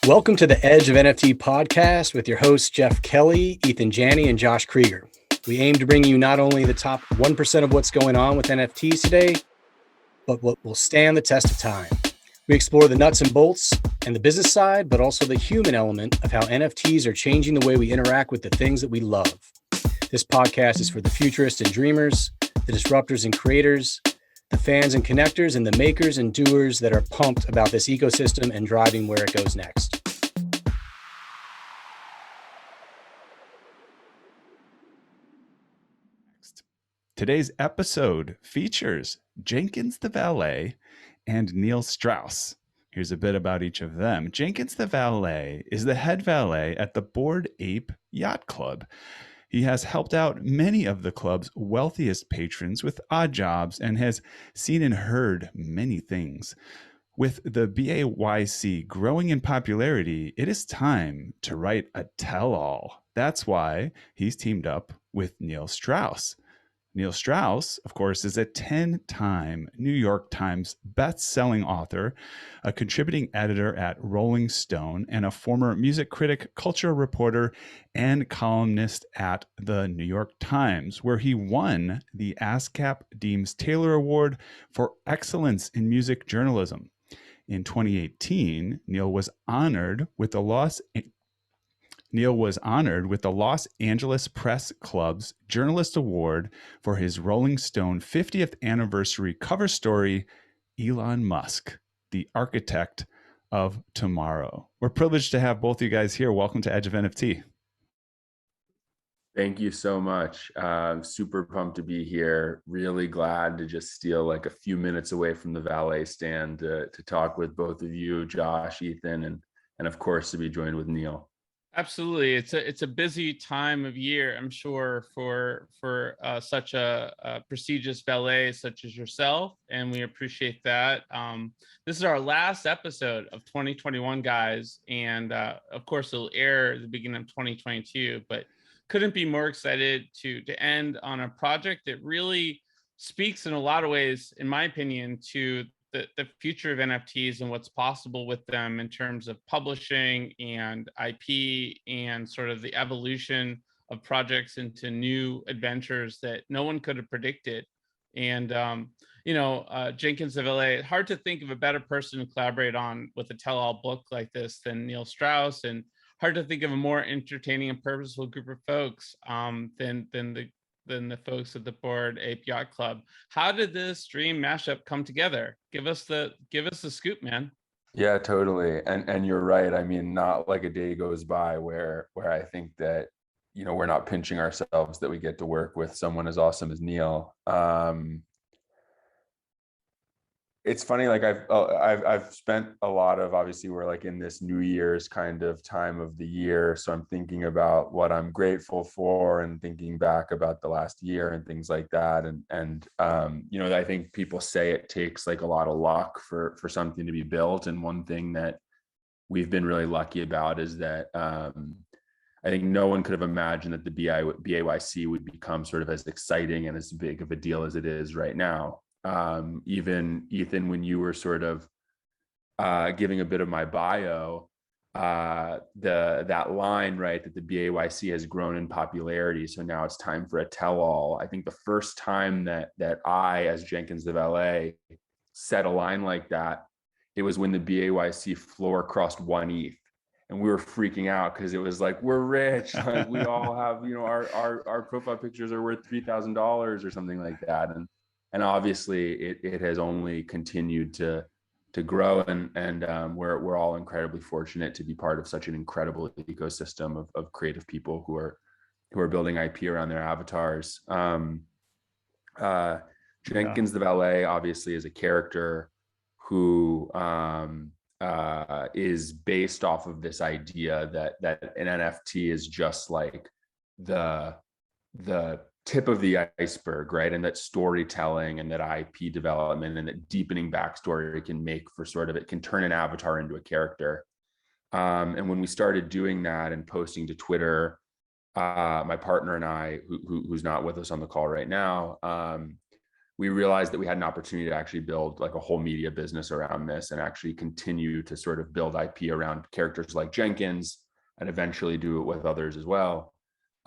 Welcome to the Edge of NFT podcast with your hosts, Jeff Kelly, Eathan, Janney, and Josh Kriger. We aim to bring you not only the top 1% of what's going on with NFTs today, but what will stand the test of time. We explore the nuts and bolts and the business side, but also the human element of how NFTs are changing the way we interact with the things that we love. This podcast is for the futurists and dreamers, the disruptors and creators, the fans and connectors, and the makers and doers that are pumped about this ecosystem and driving where it goes next. Today's episode features Jenkins the Valet and Neil Strauss. Here's a bit about each of them. Jenkins the Valet is the head valet at the Bored Ape Yacht Club. He has helped out many of the club's wealthiest patrons with odd jobs and has seen and heard many things. With the BAYC growing in popularity, it is time to write a tell-all. That's why he's teamed up with Neil Strauss. Neil Strauss, of course, is a 10-time New York Times best-selling author, a contributing editor at Rolling Stone, and a former music critic, culture reporter, and columnist at the New York Times, where he won the ASCAP Deems Taylor Award for Excellence in Music Journalism. In 2018, Neil was honored with the Los Angeles Press Club's Journalist Award for his Rolling Stone 50th anniversary cover story, Elon Musk, the Architect of Tomorrow. We're privileged to have both of you guys here. Welcome to Edge of NFT. Thank you so much. Super pumped to be here. Really glad to just steal like a few minutes away from the valet stand to talk with both of you, Josh, Eathan, and of course to be joined with Neil. Absolutely, it's a busy time of year, I'm sure, for such a prestigious valet such as yourself, and we appreciate that. This is our last episode of 2021, guys, and of course it'll air at the beginning of 2022. But couldn't be more excited to end on a project that really speaks in a lot of ways, in my opinion, to the future of NFTs and what's possible with them in terms of publishing and IP and sort of the evolution of projects into new adventures that no one could have predicted. And, Jenkins the Valet, hard to think of a better person to collaborate on with a tell-all book like this than Neil Strauss, and hard to think of a more entertaining and purposeful group of folks than the folks at the Bored Ape Yacht Club. How did this dream mashup come together? Give us the scoop, man. Yeah, totally. And you're right. I mean, not like a day goes by where I think that, we're not pinching ourselves that we get to work with someone as awesome as Neil. It's funny, like I've spent a lot of, obviously we're like in this New Year's kind of time of the year, so I'm thinking about what I'm grateful for and thinking back about the last year and things like that. And I think people say it takes like a lot of luck for something to be built, and one thing that we've been really lucky about is that I think no one could have imagined that the BAYC would become sort of as exciting and as big of a deal as it is right now. Even Eathan, when you were sort of giving a bit of my bio, that line, right, that the BAYC has grown in popularity, so now it's time for a tell-all. I think the first time that I, as Jenkins the Valet, said a line like that, it was when the BAYC floor crossed 1 ETH. And we were freaking out because it was like, we're rich. Like we all have, our profile pictures are worth $3,000 or something like that. And obviously it has only continued to grow, and we're all incredibly fortunate to be part of such an incredible ecosystem of creative people who are building IP around their avatars. Jenkins the Valet obviously is a character who is based off of this idea that an NFT is just like the tip of the iceberg, right? And that storytelling and that IP development and that deepening backstory can make for sort of, it can turn an avatar into a character. And when we started doing that and posting to Twitter, my partner and I, who's not with us on the call right now, we realized that we had an opportunity to actually build like a whole media business around this and actually continue to sort of build IP around characters like Jenkins and eventually do it with others as well.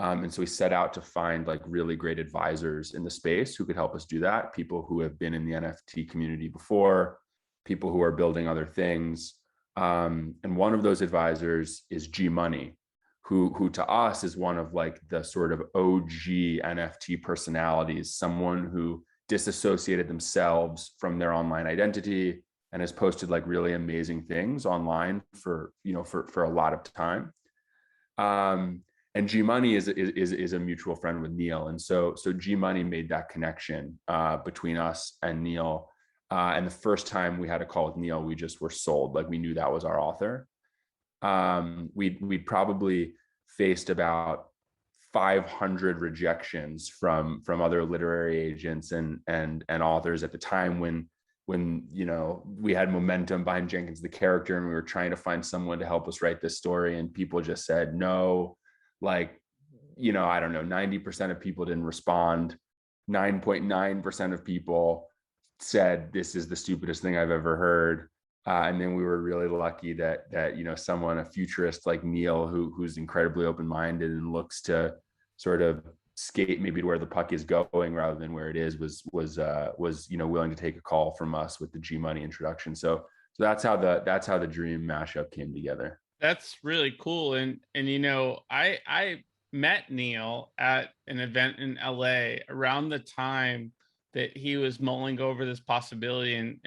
And so we set out to find like really great advisors in the space who could help us do that. People who have been in the NFT community before, people who are building other things. And one of those advisors is G Money, who to us is one of like the sort of OG NFT personalities, someone who disassociated themselves from their online identity and has posted like really amazing things online for a lot of time. And G Money is a mutual friend with Neil, and so G Money made that connection between us and Neil. And the first time we had a call with Neil, we just were sold. Like we knew that was our author. We'd probably faced about 500 rejections from other literary agents and authors at the time when we had momentum behind Jenkins the character and we were trying to find someone to help us write this story, and people just said no. Like, I don't know, 90% of people didn't respond. 9.9% of people said this is the stupidest thing I've ever heard. And then we were really lucky that someone, a futurist like Neil, who's incredibly open-minded and looks to sort of skate maybe to where the puck is going rather than where it is, was willing to take a call from us with the G Money introduction. So that's how the dream mashup came together. That's really cool. And I met Neil at an event in LA around the time that he was mulling over this possibility. And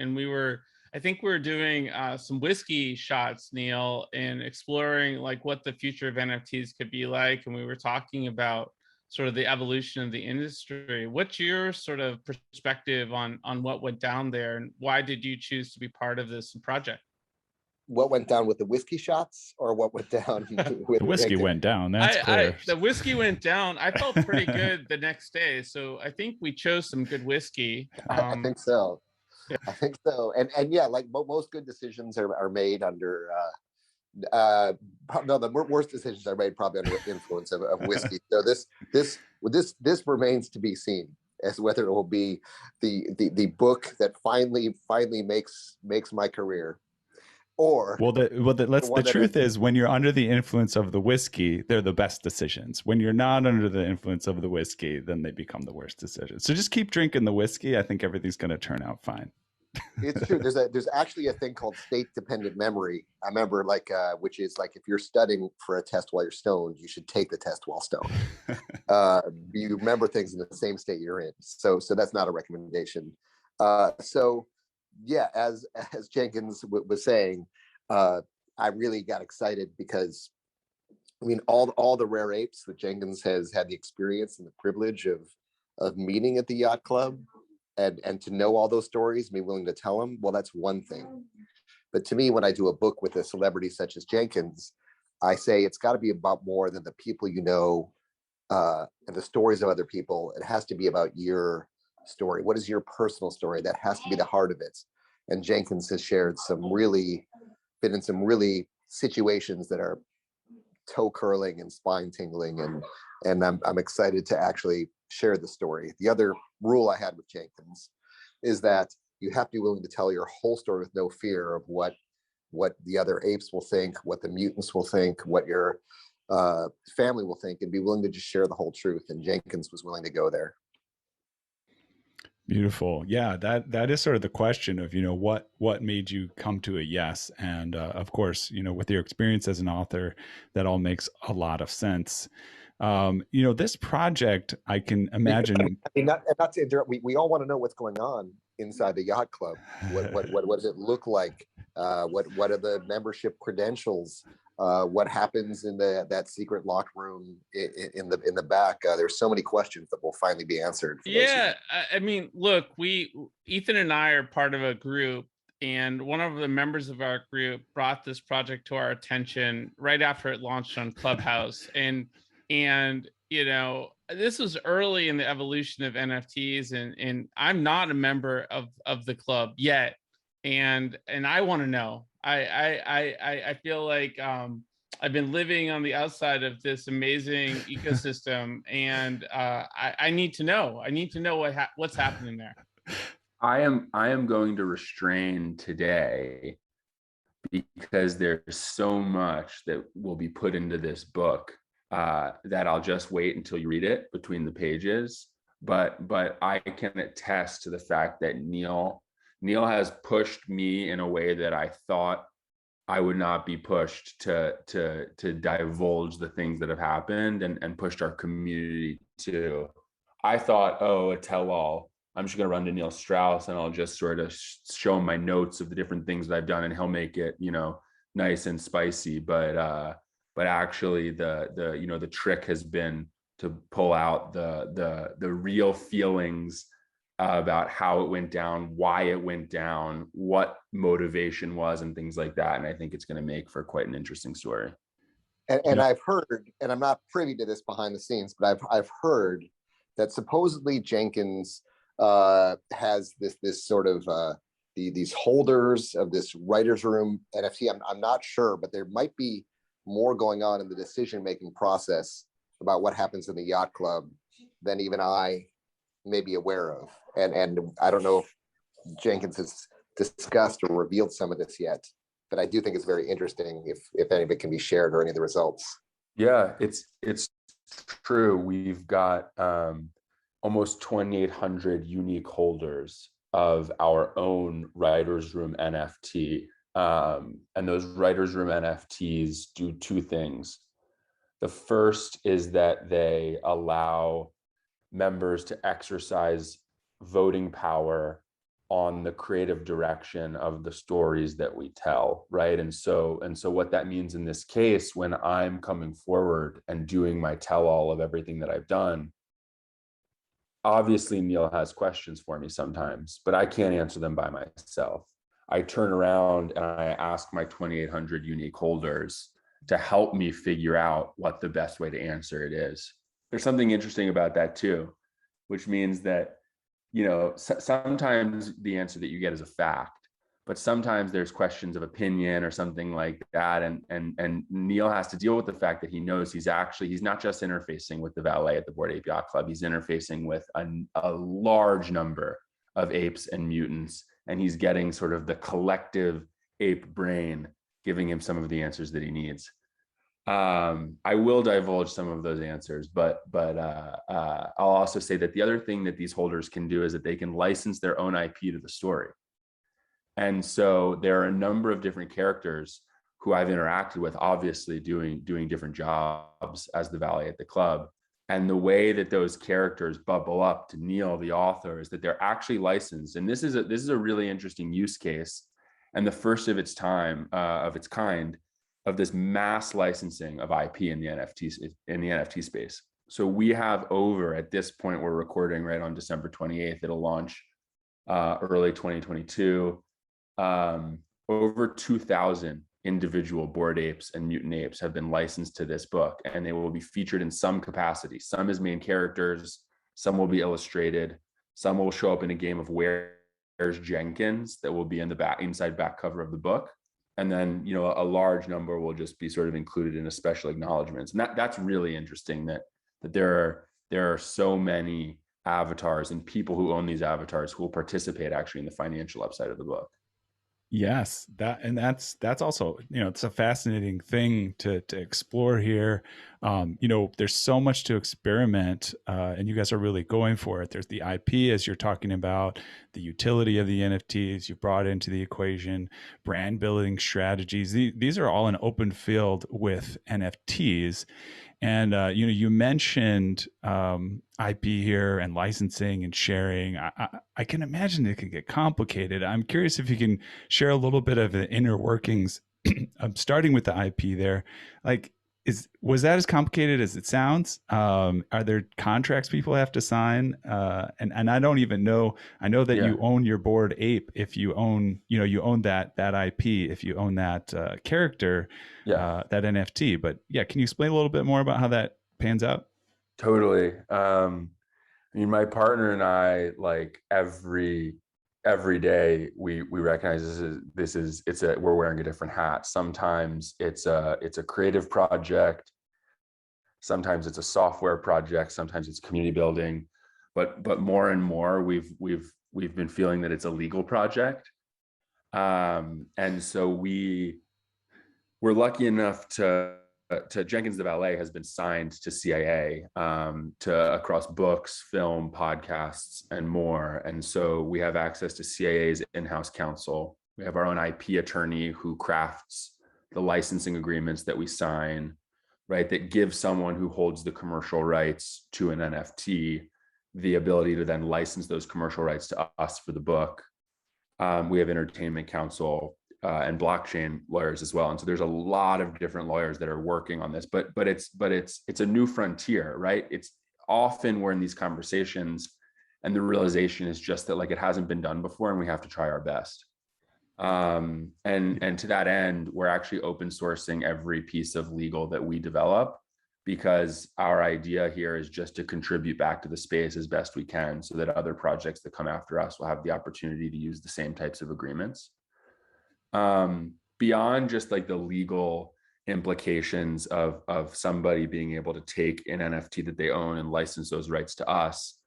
I think we were doing some whiskey shots, Neil, and exploring like what the future of NFTs could be like. And we were talking about sort of the evolution of the industry. What's your sort of perspective on what went down there, and why did you choose to be part of this project? What went down with the whiskey shots, or what went down with the whiskey Jenkins? went down. That's clear. The whiskey went down. I felt pretty good the next day. So I think we chose some good whiskey. I think so. Yeah. I think so. And yeah, like most good decisions are made under, no, the worst decisions are made probably under the influence of whiskey. So this remains to be seen as whether it will be the book that finally makes my career. Or the truth is, when you're under the influence of the whiskey, they're the best decisions. When you're not under the influence of the whiskey, then they become the worst decisions. So just keep drinking the whiskey. I think everything's going to turn out fine. It's true. There's actually a thing called state-dependent memory. I remember, which is like if you're studying for a test while you're stoned, you should take the test while stoned. You remember things in the same state you're in. So that's not a recommendation. So yeah, as Jenkins was saying, I really got excited because, I mean, all the rare apes that Jenkins has had the experience and the privilege of meeting at the yacht club, and to know all those stories and be willing to tell them, well, that's one thing. But to me, when I do a book with a celebrity such as Jenkins, I say it's got to be about more than the people you know and the stories of other people. It has to be about your story. What is your personal story? That has to be the heart of it. And Jenkins has been in some really situations that are toe curling and spine tingling, and I'm excited to actually share the story. The other rule I had with Jenkins is that you have to be willing to tell your whole story with no fear of what the other apes will think, what the mutants will think, what your family will think, and be willing to just share the whole truth. And Jenkins was willing to go there. Beautiful. Yeah, that is sort of the question of, what made you come to a yes. And of course, with your experience as an author, that all makes a lot of sense. This project, I can imagine. I mean, not to interrupt, we all want to know what's going on inside the yacht club. What does it look like? What are the membership credentials? What happens in that secret locked room in the back? There's so many questions that will finally be answered. Yeah, I mean, look, Eathan and I are part of a group, and one of the members of our group brought this project to our attention right after it launched on Clubhouse, and this was early in the evolution of NFTs, and I'm not a member of the club yet, and I want to know. I feel like I've been living on the outside of this amazing ecosystem, and I need to know. I need to know what's happening there. I am going to restrain today because there's so much that will be put into this book that I'll just wait until you read it between the pages. But I can attest to the fact that Neil has pushed me in a way that I thought I would not be pushed to divulge the things that have happened, and pushed our community to. I thought, oh, a tell-all. I'm just going to run to Neil Strauss and I'll just sort of show him my notes of the different things that I've done, and he'll make it, nice and spicy. But actually the trick has been to pull out the real feelings about how it went down, why it went down, what motivation was, and things like that. And I think it's going to make for quite an interesting story. And I've heard, and I'm not privy to this behind the scenes, but I've heard that supposedly Jenkins has this sort of these holders of this writer's room NFT. I'm not sure, but there might be more going on in the decision-making process about what happens in the yacht club than even I may be aware of. And I don't know if Jenkins has discussed or revealed some of this yet, but I do think it's very interesting if any of it can be shared or any of the results. Yeah, it's true. We've got almost 2,800 unique holders of our own writer's room NFT. And those writer's room NFTs do two things. The first is that they allow members to exercise voting power on the creative direction of the stories that we tell, right? And so what that means in this case, when I'm coming forward and doing my tell-all of everything that I've done, obviously Neil has questions for me sometimes, but I can't answer them by myself. I turn around and I ask my 2,800 unique holders to help me figure out what the best way to answer it is. There's something interesting about that too, which means that, sometimes the answer that you get is a fact, but sometimes there's questions of opinion or something like that. And Neil has to deal with the fact that he knows he's not just interfacing with the valet at the Bored Ape Yacht Club. He's interfacing with a large number of apes and mutants, and he's getting sort of the collective ape brain giving him some of the answers that he needs. I will divulge some of those answers, but I'll also say that the other thing that these holders can do is that they can license their own IP to the story. And so there are a number of different characters who I've interacted with, obviously doing different jobs as the valet at the club. And the way that those characters bubble up to Neil, the author, is that they're actually licensed. And this is a really interesting use case, and the first of its time, of its kind, of this mass licensing of IP in the NFT space. So we have at this point, we're recording right on December 28th. It'll launch early 2022. Over 2,000 individual Bored Apes and Mutant Apes have been licensed to this book, and they will be featured in some capacity. Some as main characters, some will be illustrated, some will show up in a game of Where's Jenkins that will be in the inside back cover of the book. And then, a large number will just be sort of included in a special acknowledgments. And that's really interesting that there are so many avatars and people who own these avatars who will participate actually in the financial upside of the book. Yes, that's also, it's a fascinating thing to explore here. There's so much to experiment, and you guys are really going for it. There's the IP, as you're talking about, the utility of the NFTs you brought into the equation, brand building strategies. These are all an open field with NFTs. And, you mentioned IP here and licensing and sharing. I can imagine it can get complicated. I'm curious if you can share a little bit of the inner workings. Starting with the IP there. Was that as complicated as it sounds? Are there contracts people have to sign? And I don't even know. I know that you own your Bored Ape if you own, you own that IP if you own that character, that NFT. But can you explain a little bit more about how that pans out? Totally. My partner and I, every day we recognize we're wearing a different hat. Sometimes it's a creative project, sometimes it's a software project, sometimes it's community building, but more and more we've we've been feeling that it's a legal project. And so we're lucky enough to Jenkins the Valet has been signed to CIA, to across books, film, podcasts, and more. And so we have access to CIA's in-house counsel. We have our own IP attorney who crafts the licensing agreements that we sign, right? That give someone who holds the commercial rights to an NFT the ability to then license those commercial rights to us for the book. We have entertainment counsel and blockchain lawyers as well. And so there's a lot of different lawyers that are working on this, but it's a new frontier, right? It's often we're in these conversations and the realization is just that like it hasn't been done before and we have to try our best. And to that end, we're actually open sourcing every piece of legal that we develop, because our idea here is just to contribute back to the space as best we can so that other projects that come after us will have the opportunity to use the same types of agreements. Beyond just like the legal implications of somebody being able to take an NFT that they own and license those rights to us,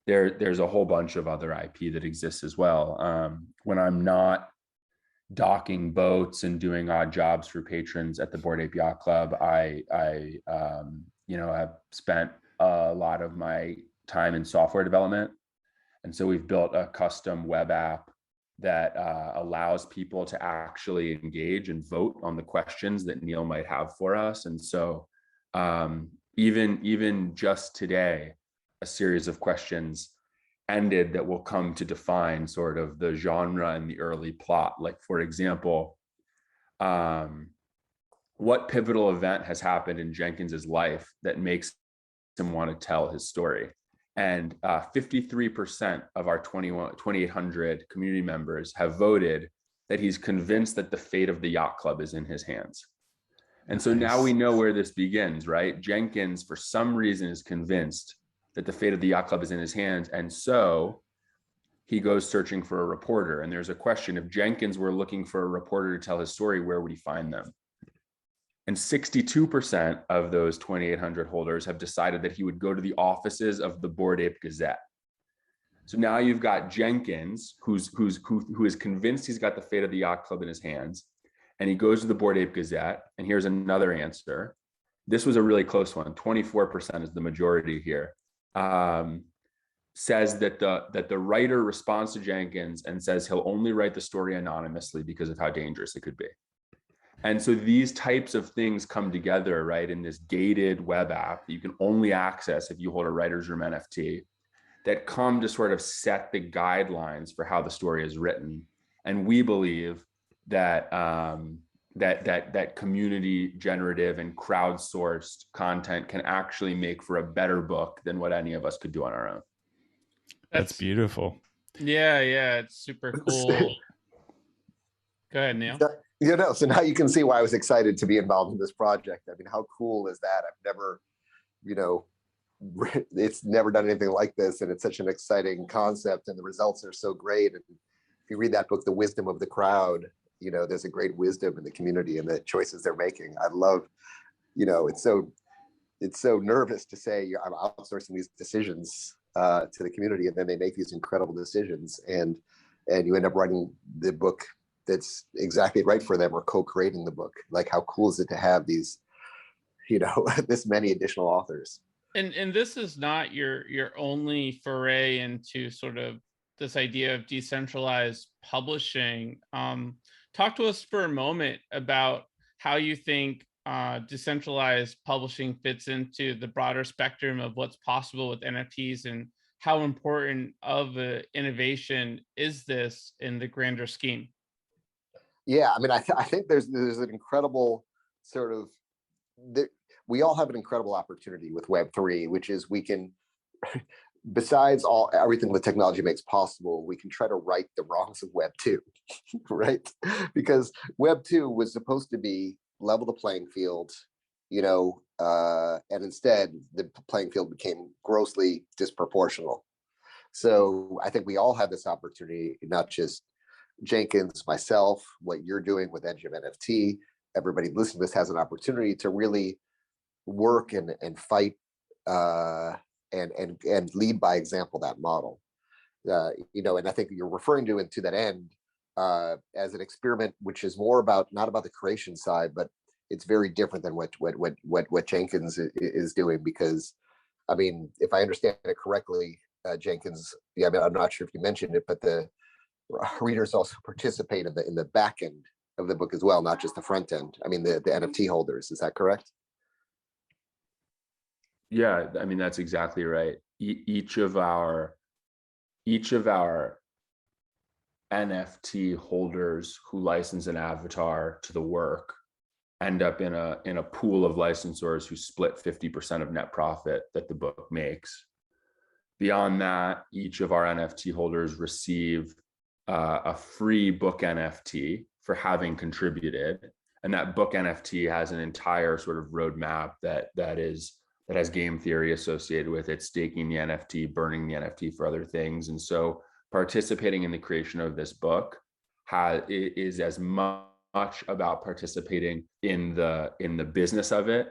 there's a whole bunch of other IP that exists as well. When I'm not docking boats and doing odd jobs for patrons at the Bored Ape Yacht Club, I have spent a lot of my time in software development. And so we've built a custom web app that allows people to actually engage and vote on the questions that Neil might have for us. And so even just today, a series of questions ended that will come to define sort of the genre and the early plot. Like, for example, what pivotal event has happened in Jenkins's life that makes him want to tell his story? And 53% of our 2,800 community members have voted that he's convinced that the fate of the yacht club is in his hands. And so now we know where this begins, right? Jenkins, for some reason, is convinced that the fate of the yacht club is in his hands. And so he goes searching for a reporter. And there's a question, if Jenkins were looking for a reporter to tell his story, where would he find them? And 62% of those 2,800 holders have decided that he would go to the offices of the Bored Ape Gazette. So now you've got Jenkins, who is convinced he's got the fate of the yacht club in his hands. And he goes to the Bored Ape Gazette. And here's another answer. This was a really close one. 24% is the majority here. Says that the writer responds to Jenkins and says he'll only write the story anonymously because of how dangerous it could be. And so these types of things come together, right, in this gated web app that you can only access if you hold a writer's room NFT, that come to sort of set the guidelines for how the story is written. And we believe that that community generative and crowdsourced content can actually make for a better book than what any of us could do on our own. That's beautiful. Yeah, it's super cool. Go ahead, Neil. So now you can see why I was excited to be involved in this project. I mean, how cool is that? I've never, it's never done anything like this, and it's such an exciting concept, and the results are so great. And if you read that book, The Wisdom of the Crowd, there's a great wisdom in the community and the choices they're making. I love, it's so nervous to say I'm outsourcing these decisions to the community, and then they make these incredible decisions, and you end up writing the book that's exactly right for them, or co-creating the book. Like, how cool is it to have these, this many additional authors? And this is not your only foray into sort of this idea of decentralized publishing. Talk to us for a moment about how you think decentralized publishing fits into the broader spectrum of what's possible with NFTs, and how important of an innovation is this in the grander scheme? Yeah, I mean, I think there's an incredible sort of, we all have an incredible opportunity with Web3, which is we can, besides everything the technology makes possible, we can try to right the wrongs of Web2, right? Because Web2 was supposed to be level the playing field, and instead the playing field became grossly disproportional. So I think we all have this opportunity, not just Jenkins, myself, what you're doing with Edge of NFT, everybody listening to this has an opportunity to really work and fight and lead by example that model. and I think you're referring to that end as an experiment, which is more about not about the creation side, but it's very different than what Jenkins is doing. Because, I mean, if I understand it correctly, Jenkins, I mean, I'm not sure if you mentioned it, but the readers also participate in the back end of the book as well, not just the front end. I mean, the NFT holders. Is that correct? Yeah, I mean, that's exactly right. Each of our NFT holders who license an avatar to the work end up in a pool of licensors who split 50% of net profit that the book makes. Beyond that, each of our NFT holders receive a free book NFT for having contributed, and that book NFT has an entire sort of roadmap that has game theory associated with it, staking the NFT, burning the NFT for other things. And so participating in the creation of this book is as much about participating in the business of it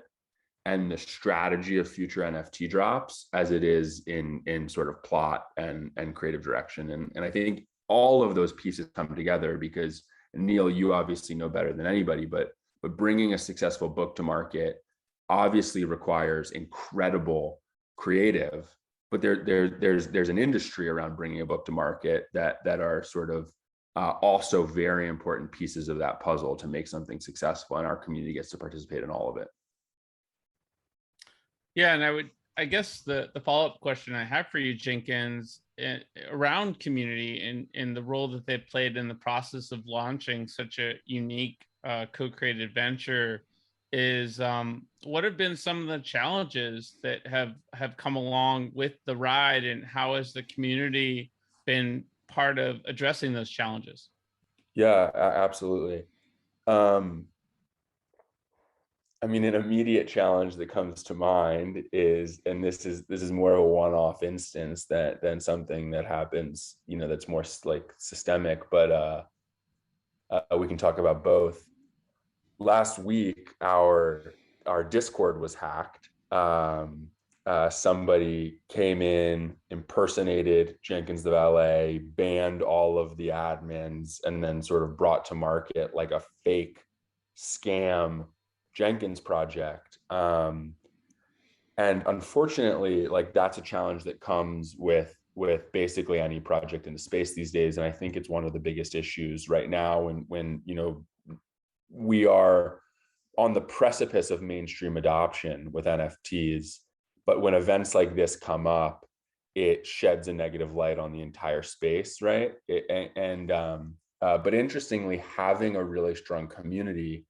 and the strategy of future NFT drops as it is in sort of plot and creative direction. And I think all of those pieces come together because, Neil, you obviously know better than anybody, but bringing a successful book to market obviously requires incredible creative, but there's an industry around bringing a book to market that are sort of also very important pieces of that puzzle to make something successful, and our community gets to participate in all of it. Yeah, and I guess the follow-up question I have for you, Jenkins, around community and the role that they played in the process of launching such a unique co-created venture is what have been some of the challenges that have come along with the ride, and how has the community been part of addressing those challenges? Yeah, absolutely. I mean, an immediate challenge that comes to mind is, and this is more of a one-off instance than something that happens, that's more like systemic, but we can talk about both. Last week, our Discord was hacked. Somebody came in, impersonated Jenkins the Valet, banned all of the admins, and then sort of brought to market like a fake scam Jenkins project. And unfortunately, like, that's a challenge that comes with basically any project in the space these days. And I think it's one of the biggest issues right now when we are on the precipice of mainstream adoption with NFTs. But when events like this come up, it sheds a negative light on the entire space, right? But interestingly, having a really strong community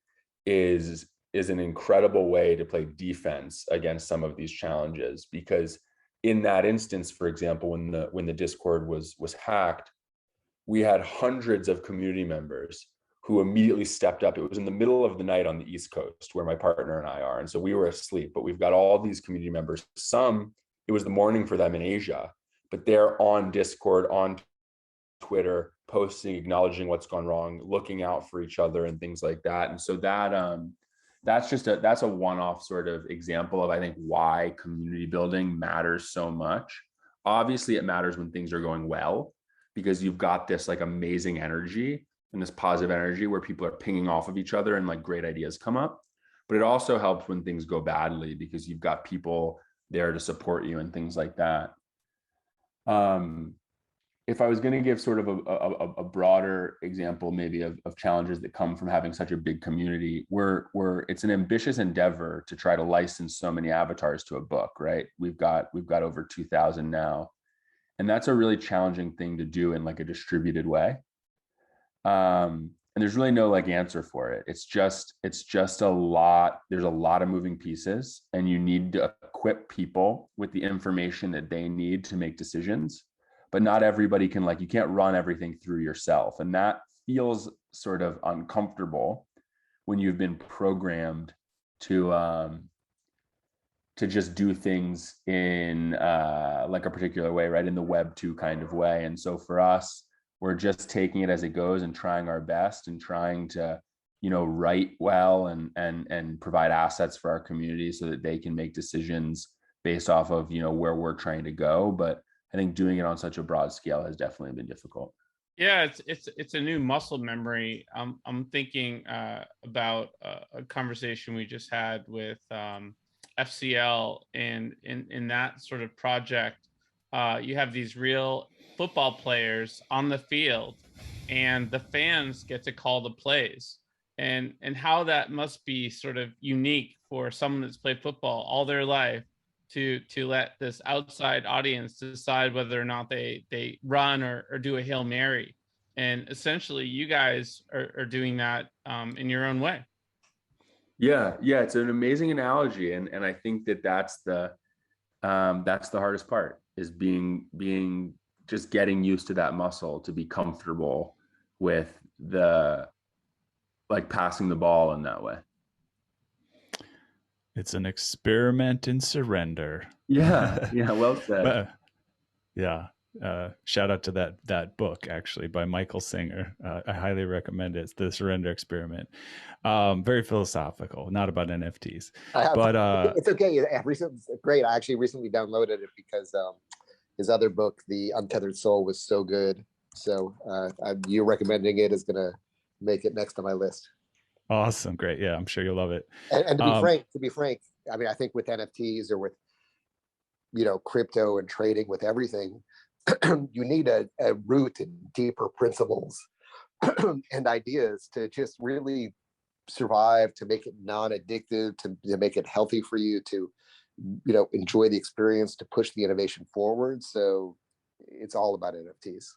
is an incredible way to play defense against some of these challenges. Because in that instance, for example, when the Discord was hacked, we had hundreds of community members who immediately stepped up. It was in the middle of the night on the East Coast where my partner and I are. And so we were asleep, but we've got all these community members. Some, it was the morning for them in Asia, but they're on Discord, on Twitter, posting, acknowledging what's gone wrong, looking out for each other and things like that. And so that's a one-off sort of example of, I think, why community building matters so much. Obviously, it matters when things are going well, because you've got this like amazing energy and this positive energy where people are pinging off of each other and like great ideas come up. But it also helps when things go badly, because you've got people there to support you and things like that. If I was going to give sort of a broader example, maybe of challenges that come from having such a big community, it's an ambitious endeavor to try to license so many avatars to a book, right? We've got over 2,000 now, and that's a really challenging thing to do in like a distributed way. And there's really no like answer for it. It's just a lot. There's a lot of moving pieces, and you need to equip people with the information that they need to make decisions. But not everybody can, like, you can't run everything through yourself. And that feels sort of uncomfortable when you've been programmed to just do things in like a particular way, right? In the Web 2 kind of way. And so for us, we're just taking it as it goes and trying our best and trying to, write well and provide assets for our community so that they can make decisions based off of, where we're trying to go. But I think doing it on such a broad scale has definitely been difficult. Yeah, it's a new muscle memory. I'm thinking about a conversation we just had with FCL, and in that sort of project, you have these real football players on the field, and the fans get to call the plays, and how that must be sort of unique for someone that's played football all their life to let this outside audience decide whether or not they run or do a Hail Mary. And essentially you guys are doing that in your own way. Yeah, it's an amazing analogy, and I think that's the hardest part, is being just getting used to that muscle, to be comfortable with the, like, passing the ball in that way. It's an experiment in surrender. Yeah, well said. But, yeah. Shout out to that book, actually, by Michael Singer. I highly recommend it. It's The Surrender Experiment. Very philosophical, not about NFTs. But it's okay. It's great. I actually recently downloaded it because his other book, The Untethered Soul, was so good. So you recommending it is gonna make it next on my list. Awesome, great. Yeah, I'm sure you'll love it. And to be frank, I mean, I think with NFTs or with crypto and trading, with everything, you need a root and deeper principles and ideas to just really survive, to make it non-addictive, to make it healthy for you, to enjoy the experience, to push the innovation forward. So it's all about NFTs.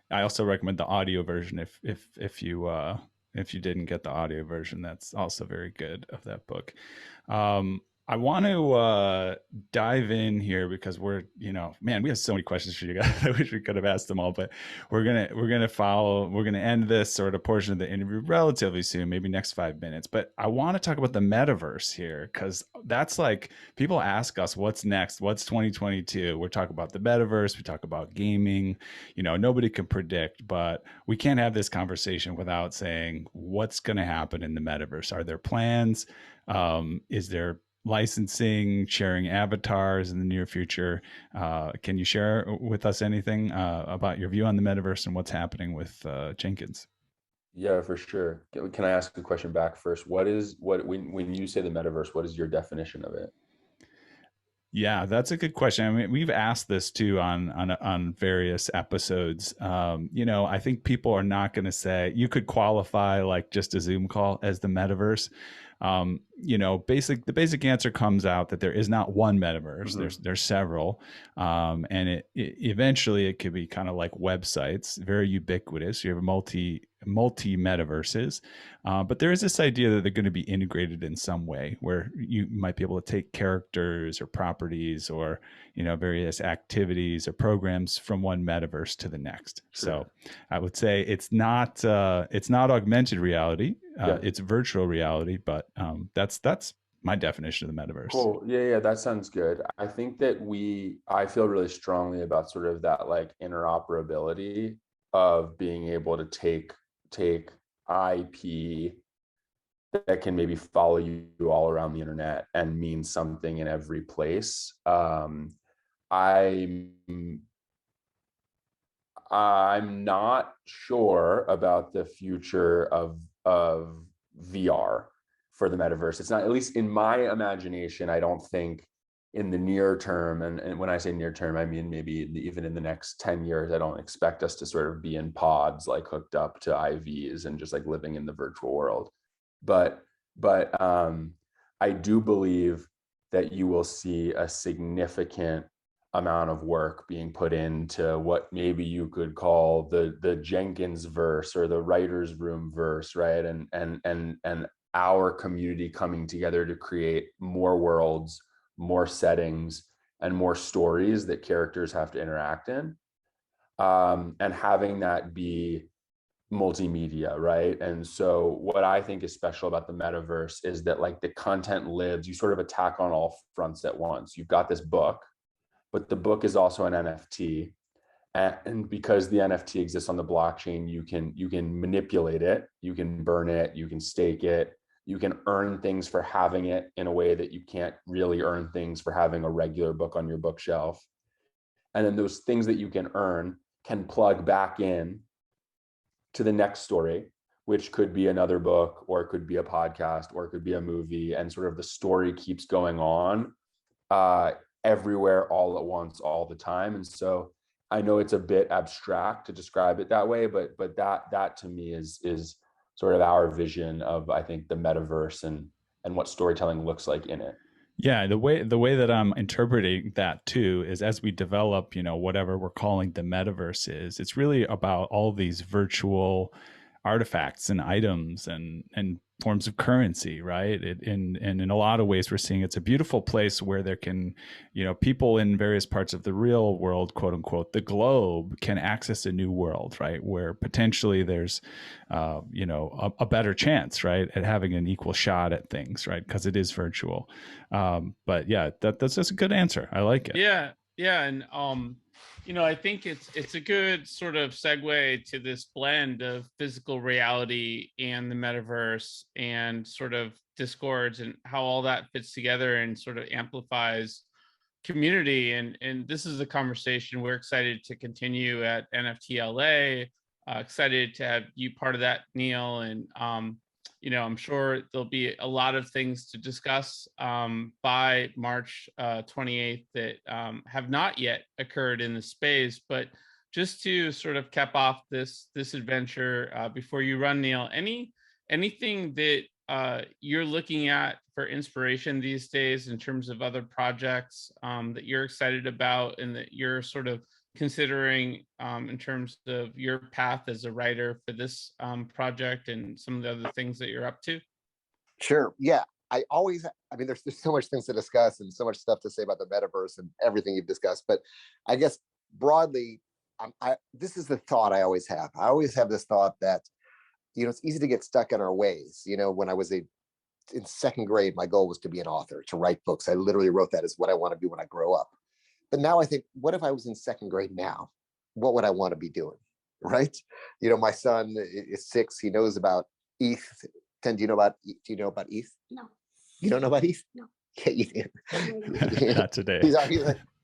I also recommend the audio version if you didn't get the audio version. That's also very good, of that book. I want to dive in here because we have so many questions for you guys. I wish we could have asked them all, but we're gonna end this sort of portion of the interview relatively soon, maybe next 5 minutes. But I want to talk about the metaverse here, because that's, like, people ask us what's next, what's 2022. We're talking about the metaverse, we talk about gaming. Nobody can predict, but we can't have this conversation without saying what's going to happen in the metaverse. Are there plans? Is there licensing, sharing avatars in the near future? Can you share with us anything about your view on the metaverse and what's happening with Jenkins? Yeah, for sure. Can I ask a question back first? When you say the metaverse, what is your definition of it? Yeah, that's a good question. I mean, we've asked this too on various episodes. I think people are not going to say, you could qualify like just a Zoom call as the metaverse. The basic answer comes out that there is not one metaverse. Mm-hmm. There's several, and eventually it could be kind of like websites, very ubiquitous. You have multi metaverses, but there is this idea that they're going to be integrated in some way, where you might be able to take characters or properties or various activities or programs from one metaverse to the next. Sure. So I would say it's not augmented reality. It's virtual reality, but that's my definition of the metaverse. Cool. Yeah, that sounds good. I think that I feel really strongly about sort of that, like, interoperability of being able to take IP that can maybe follow you all around the internet and mean something in every place. I'm not sure about the future of VR for the metaverse. It's not, at least in my imagination, I don't think in the near term, and when I say near term, I mean maybe even in the next 10 years, I don't expect us to sort of be in pods, like hooked up to IVs and just like living in the virtual world. But I do believe that you will see a significant amount of work being put into what maybe you could call the Jenkins verse or the writer's room verse, right? And our community coming together to create more worlds, more settings, and more stories that characters have to interact in, and having that be multimedia, right? And so what I think is special about the metaverse is that, like, the content lives, you sort of attack on all fronts at once. You've got this book, but the book is also an NFT. And because the NFT exists on the blockchain, you can manipulate it, you can burn it, you can stake it, you can earn things for having it in a way that you can't really earn things for having a regular book on your bookshelf. And then those things that you can earn can plug back in to the next story, which could be another book, or it could be a podcast, or it could be a movie. And sort of the story keeps going on everywhere, all at once, all the time. And so I know it's a bit abstract to describe it that way, but that to me is sort of our vision of, I think, the metaverse and what storytelling looks like in it. Yeah, the way that I'm interpreting that too is, as we develop, whatever we're calling the metaverse is, it's really about all these virtual artifacts and items and forms of currency, right? And in a lot of ways, we're seeing it's a beautiful place where there can, people in various parts of the real world, quote unquote, the globe, can access a new world, right? Where potentially there's, a better chance, right, at having an equal shot at things, right? Because it is virtual. But yeah, that's just a good answer. I like it. Yeah, and I think it's a good sort of segue to this blend of physical reality and the metaverse and sort of discords, and how all that fits together and sort of amplifies community. And this is a conversation we're excited to continue at NFT LA. Excited to have you part of that, Neil. And I'm sure there'll be a lot of things to discuss by March 28th that have not yet occurred in the space. But just to sort of cap off this adventure before you run, Neil, anything that you're looking at for inspiration these days in terms of other projects that you're excited about and that you're sort of considering in terms of your path as a writer for this project and some of the other things that you're up to? Sure. Yeah. There's so much things to discuss and so much stuff to say about the metaverse and everything you've discussed. But I guess broadly, this is the thought I always have. I always have this thought that, it's easy to get stuck in our ways. When I was in second grade, my goal was to be an author, to write books. I literally wrote that as what I want to be when I grow up. But now I think, what if I was in second grade now? What would I want to be doing? Right? My son is 6. He knows about ETH. Do you know about ETH? No. You don't know about ETH? No. Yeah, Not today. He's like,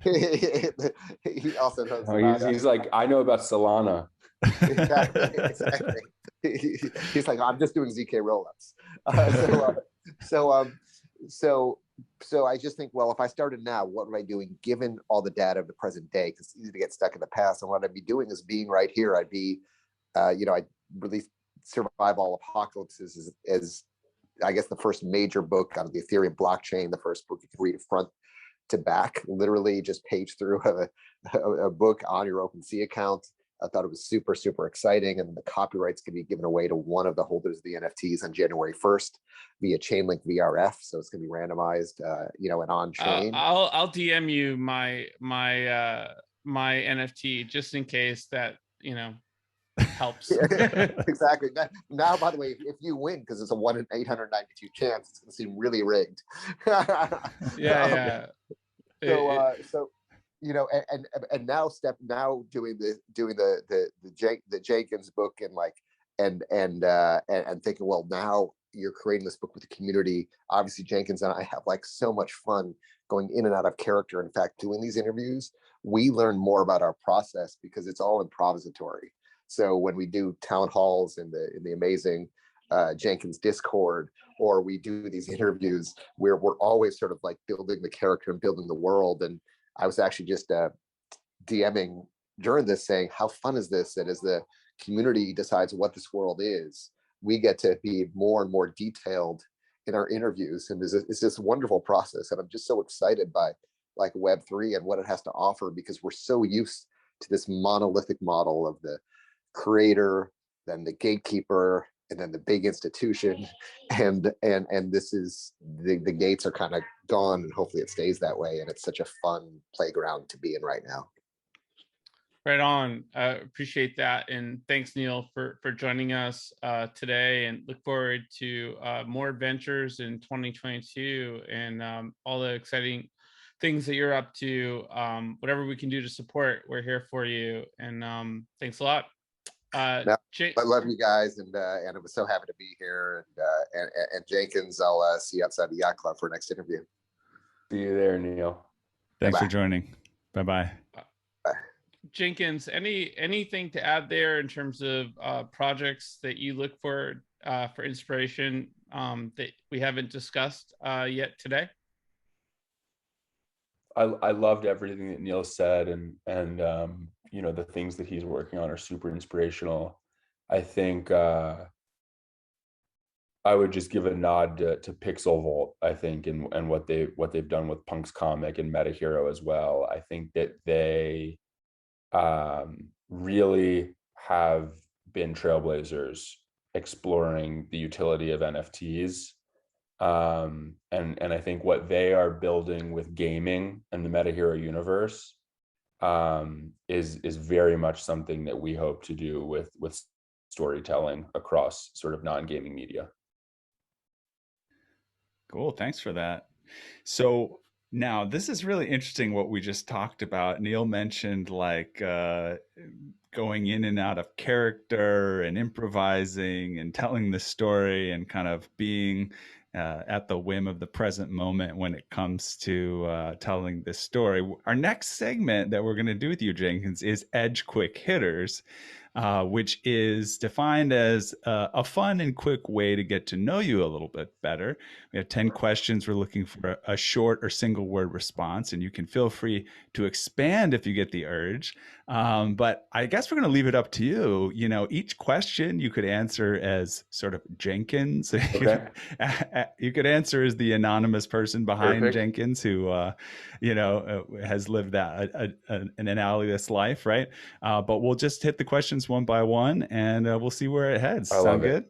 he also knows about, he's like, I know about Solana. Exactly. He's like, I'm just doing ZK rollups. So I just think, well, if I started now, what would I be doing given all the data of the present day? Because it's easy to get stuck in the past. And what I'd be doing is being right here. I'd be, I'd release Survive All Apocalypses as I guess the first major book out of the Ethereum blockchain, the first book you can read front to back, literally just page through a book on your OpenSea account. I thought it was super, super exciting. And the copyrights can be given away to one of the holders of the NFTs on January 1st via Chainlink VRF. So it's going to be randomized, and on chain. I'll DM you my NFT just in case that, helps. Exactly. Now, by the way, if you win, because it's a 1 in 892 chance, it's going to seem really rigged. Yeah. So and now doing the Jenkins book and thinking, well, now you're creating this book with the community. Obviously, Jenkins and I have so much fun going in and out of character. In fact, doing these interviews, we learn more about our process because it's all improvisatory. So when we do town halls in the amazing Jenkins Discord, or we do these interviews where we're always sort of building the character and building the world. And I was actually just DMing during this saying, how fun is this? That as the community decides what this world is, we get to be more and more detailed in our interviews. And it's this wonderful process. And I'm just so excited by Web3 and what it has to offer, because we're so used to this monolithic model of the creator, then the gatekeeper, and then the big institution. And this is the gates are kind of gone, and hopefully it stays that way. And it's such a fun playground to be in right now. Right on. Appreciate that. And thanks, Neil, for joining us today, and look forward to more adventures in 2022 and all the exciting things that you're up to. Whatever we can do to support, we're here for you. And thanks a lot. I love you guys, and I was so happy to be here. And Jenkins, I'll see you outside the yacht club for next interview. See you there, Neil. Thanks Bye-bye. for joining. Bye-bye. Jenkins, anything to add there in terms of projects that you look for inspiration that we haven't discussed yet today? I loved everything that Neil said, and you know, the things that he's working on are super inspirational. I think I would just give a nod to Pixel Vault, I think, and what they've done with Punk's comic and Meta Hero as well. I think that they really have been trailblazers exploring the utility of NFTs. And I think what they are building with gaming and the Meta Hero universe is very much something that we hope to do with storytelling across sort of non-gaming media. Cool. Thanks for that. So now this is really interesting what we just talked about. Neil mentioned like going in and out of character and improvising and telling the story and kind of being at the whim of the present moment when it comes to telling this story. Our next segment that we're going to do with you, Jenkins, is Edge Quick Hitters. Which is defined as a fun and quick way to get to know you a little bit better. We have 10 questions. We're looking for a short or single word response, and you can feel free to expand if you get the urge. But I guess we're going to leave it up to you. You know, each question you could answer as sort of Jenkins. Okay. You could answer as the anonymous person behind Perfect. Jenkins who, has lived an analogous life, right? But we'll just hit the questions one by one, and we'll see where it heads. Sound good?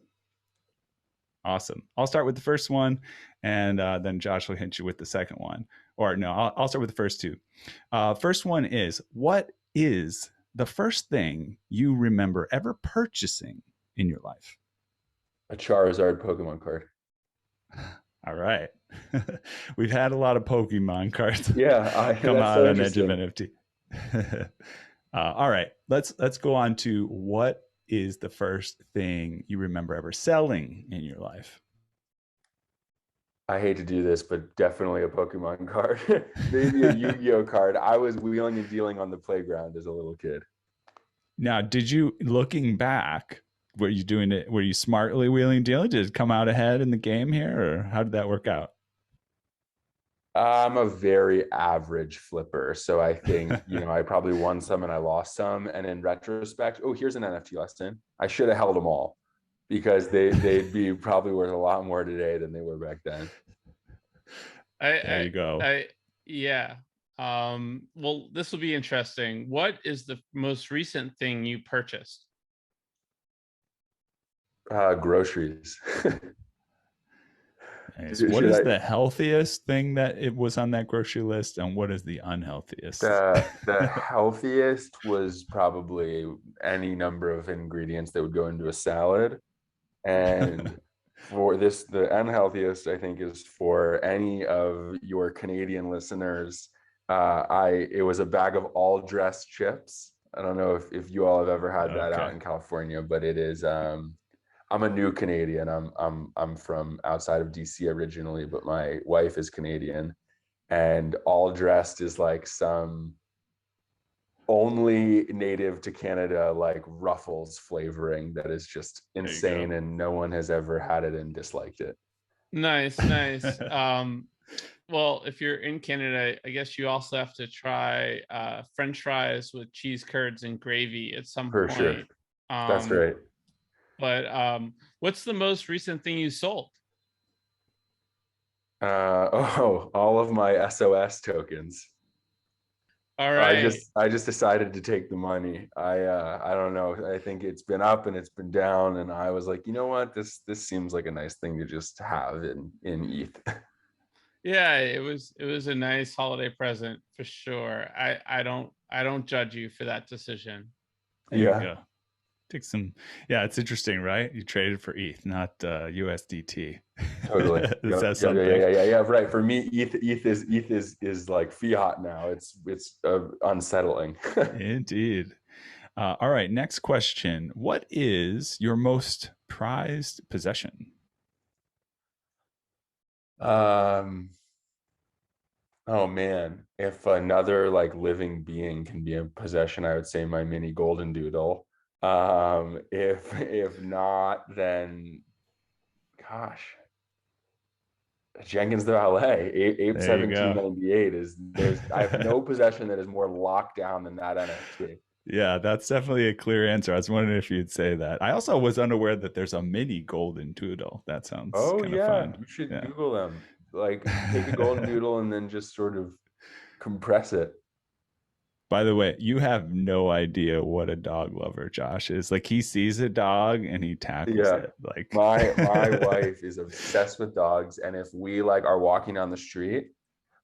Awesome. I'll start with the first one, and then Josh will hit you with the second one. Or no, I'll start with the first two. First one is, what is the first thing you remember ever purchasing in your life? A Charizard Pokemon card. All right. We've had a lot of Pokemon cards come out so on Edge of NFT. All right, let's go on to what is the first thing you remember ever selling in your life? I hate to do this, but definitely a Pokemon card. Maybe a Yu-Gi-Oh card. I was wheeling and dealing on the playground as a little kid. Now, did you, looking back, were you doing it? Were you smartly wheeling and dealing? Did it come out ahead in the game here, or how did that work out? I'm a very average flipper. So I think, I probably won some and I lost some. And in retrospect, here's an NFT lesson. I should have held them all because they'd be probably worth a lot more today than they were back then. There you go. Yeah. Well, this will be interesting. What is the most recent thing you purchased? Groceries. Nice. What is the healthiest thing that it was on that grocery list, and what is the unhealthiest? The healthiest was probably any number of ingredients that would go into a salad. And for this, the unhealthiest, I think, is for any of your Canadian listeners. It was a bag of all dressed chips. I don't know if you all have ever had that out in California, but it is. I'm a new Canadian. I'm from outside of DC originally, but my wife is Canadian, and all dressed is like some only native to Canada, like Ruffles flavoring that is just insane, and no one has ever had it and disliked it. Nice. Well, if you're in Canada, I guess you also have to try French fries with cheese curds and gravy at some point. For sure. That's right. But what's the most recent thing you sold? All of my SOS tokens. All right. I just decided to take the money. I don't know. I think it's been up and it's been down, and I was like, you know what? This seems like a nice thing to just have in ETH. Yeah, it was a nice holiday present for sure. I don't judge you for that decision. There you go. Take some. Yeah, it's interesting, right? You traded for ETH, not USDT. Totally. Is that something? Yeah. Right. For me, ETH is like fiat now. It's unsettling. Indeed. All right. Next question. What is your most prized possession? Oh man, if another like living being can be in possession, I would say my mini golden doodle. If not, then gosh, Jenkins the Valet, Ape There you go. 1798 is I have no possession that is more locked down than that NFT. Yeah, that's definitely a clear answer. I was wondering if you'd say that. I also was unaware that there's a mini golden doodle. That sounds Oh kind of yeah, fun. you should Yeah. Google them. Like take a golden doodle and then just sort of compress it. By the way, you have no idea what a dog lover Josh is. Like he sees a dog and he tackles Yeah. it. Like My wife is obsessed with dogs, and if we like are walking down the street,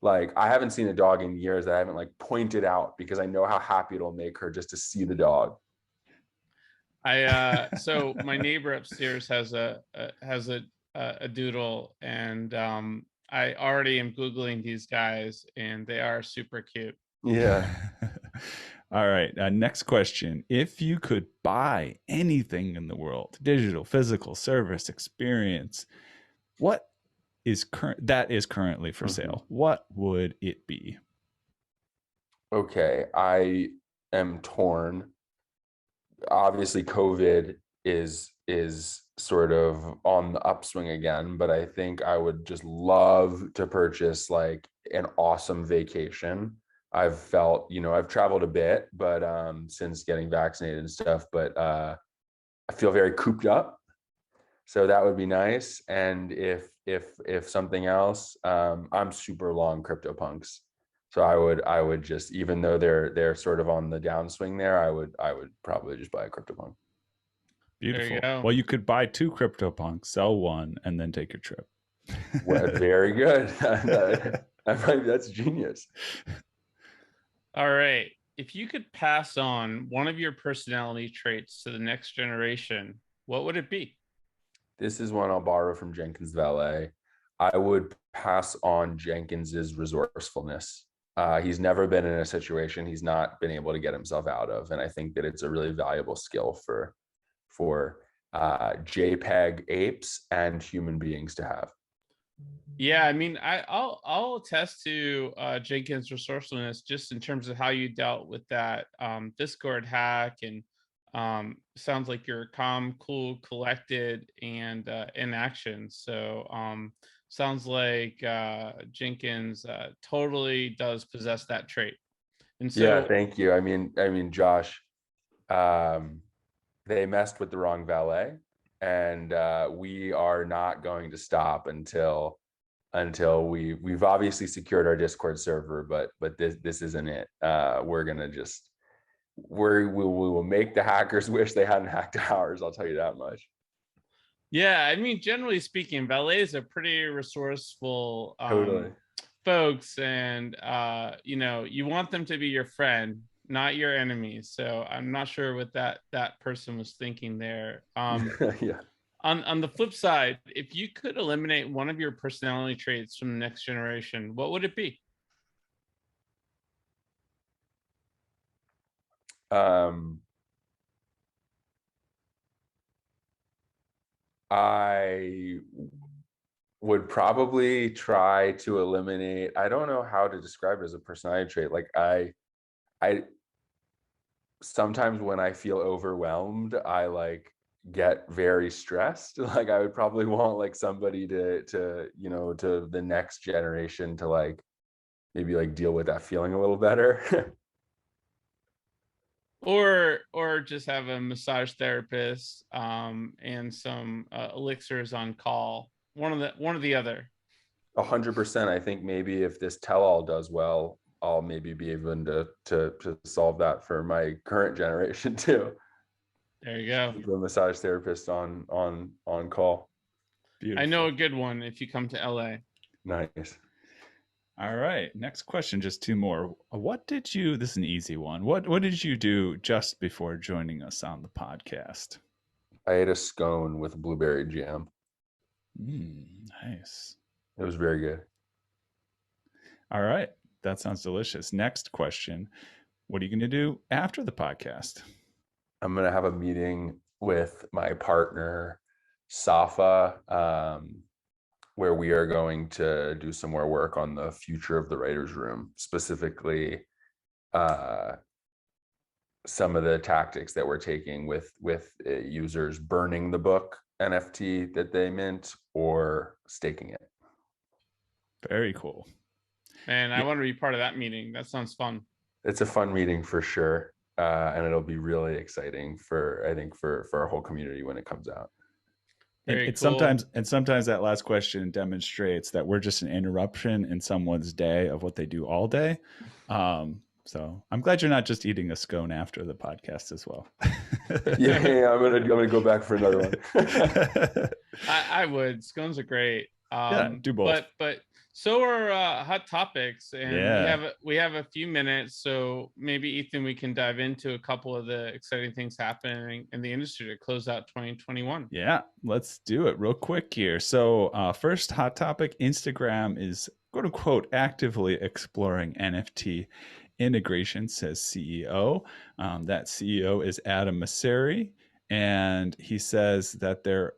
like I haven't seen a dog in years that I haven't like pointed out because I know how happy it'll make her just to see the dog. So my neighbor upstairs has a doodle, and I already am Googling these guys, and they are super cute. Yeah. All right. Next question. If you could buy anything in the world, digital, physical, service, experience, what is currently for sale, what would it be? Okay, I am torn. Obviously, COVID is sort of on the upswing again, but I think I would just love to purchase like an awesome vacation. I've felt, I've traveled a bit, but since getting vaccinated and stuff, but I feel very cooped up. So that would be nice. And if something else, I'm super long CryptoPunks. So I would just, even though they're sort of on the downswing there, I would probably just buy a CryptoPunk. Beautiful. There you go. Well, you could buy 2 CryptoPunks, sell one, and then take your trip. Well, very good. That's genius. All right. If you could pass on one of your personality traits to the next generation, what would it be? This is one I'll borrow from Jenkins Valet. I would pass on Jenkins's resourcefulness. He's never been in a situation he's not been able to get himself out of, and I think that it's a really valuable skill for JPEG apes and human beings to have. Yeah, I mean, I'll attest to Jenkins' resourcefulness just in terms of how you dealt with that Discord hack, and sounds like you're calm, cool, collected, and in action. So sounds like Jenkins totally does possess that trait. And so, Yeah, thank you. I mean, Josh, they messed with the wrong valet, and we are not going to stop until we've obviously secured our Discord server, but this isn't it. We're gonna just we will make the hackers wish they hadn't hacked ours. I'll tell you that much. yeah, I mean, generally speaking, valets are pretty resourceful Totally. folks, and you want them to be your friend, not your enemy. So I'm not sure what that person was thinking there. Yeah. On the flip side, if you could eliminate one of your personality traits from the next generation, what would it be? I would probably try to eliminate, I don't know how to describe it as a personality trait. Like I sometimes when I feel overwhelmed, I like get very stressed. Like I would probably want like somebody to to the next generation to like maybe like deal with that feeling a little better. Or just have a massage therapist and some elixirs on call. One of the other. 100%. I think maybe if this tell-all does well, I'll maybe be able to solve that for my current generation too. There you go. The massage therapist on call. Beautiful. I know a good one if you come to LA. Nice. All right. Next question, just 2 more. This is an easy one. What did you do just before joining us on the podcast? I ate a scone with blueberry jam. Nice. It was very good. All right. That sounds delicious. Next question. What are you going to do after the podcast? I'm going to have a meeting with my partner, Safa. where we are going to do some more work on the future of the writer's room, specifically some of the tactics that we're taking with users burning the book NFT that they mint or staking it. Very cool. Man, I want to be part of that meeting. That sounds fun. It's a fun meeting for sure. And it'll be really exciting I think for our whole community when it comes out. Very Cool. Sometimes that last question demonstrates that we're just an interruption in someone's day of what they do all day. So I'm glad you're not just eating a scone after the podcast as well. Yeah, I'm gonna go back for another one. I would. Scones are great. Yeah, do both. But so are hot topics, and we have a few minutes. So maybe Eathan, we can dive into a couple of the exciting things happening in the industry to close out 2021. Yeah, let's do it real quick here. So first hot topic: Instagram is quote unquote actively exploring NFT integration, says CEO. That CEO is Adam Mosseri, and he says that they're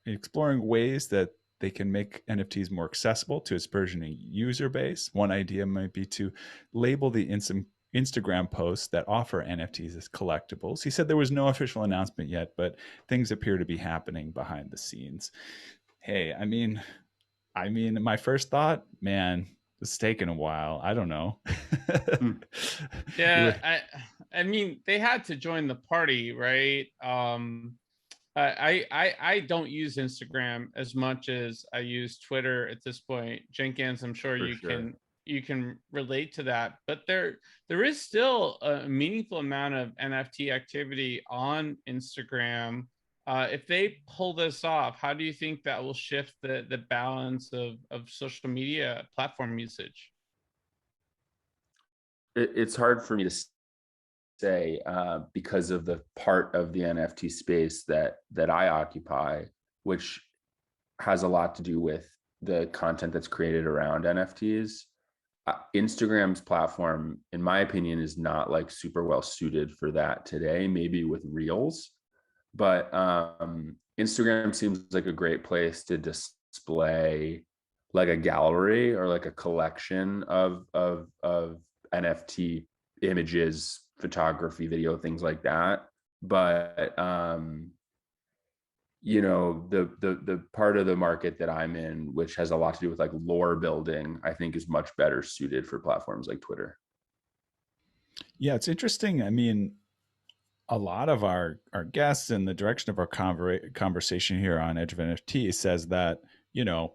exploring ways that they can make NFTs more accessible to its burgeoning user base. One idea might be to label the Instagram posts that offer NFTs as collectibles. He said there was no official announcement yet, but things appear to be happening behind the scenes. Hey, I mean, my first thought, man, it's taken a while. I don't know. Yeah, I mean, they had to join the party, right? I don't use Instagram as much as I use Twitter at this point. Jenkins, I'm sure you can relate to that, but there is still a meaningful amount of NFT activity on Instagram. If they pull this off, how do you think that will shift the balance of social media platform usage? It's hard for me to say because of the part of the NFT space that I occupy, which has a lot to do with the content that's created around NFTs. Instagram's platform, in my opinion, is not like super well suited for that today, maybe with Reels, but Instagram seems like a great place to display like a gallery or like a collection of NFT images, photography, video, things like that. But you know, the part of the market that I'm in, which has a lot to do with like lore building, I think is much better suited for platforms like Twitter. Yeah, it's interesting. I mean, a lot of our guests and the direction of our conversation here on Edge of NFT says that, you know,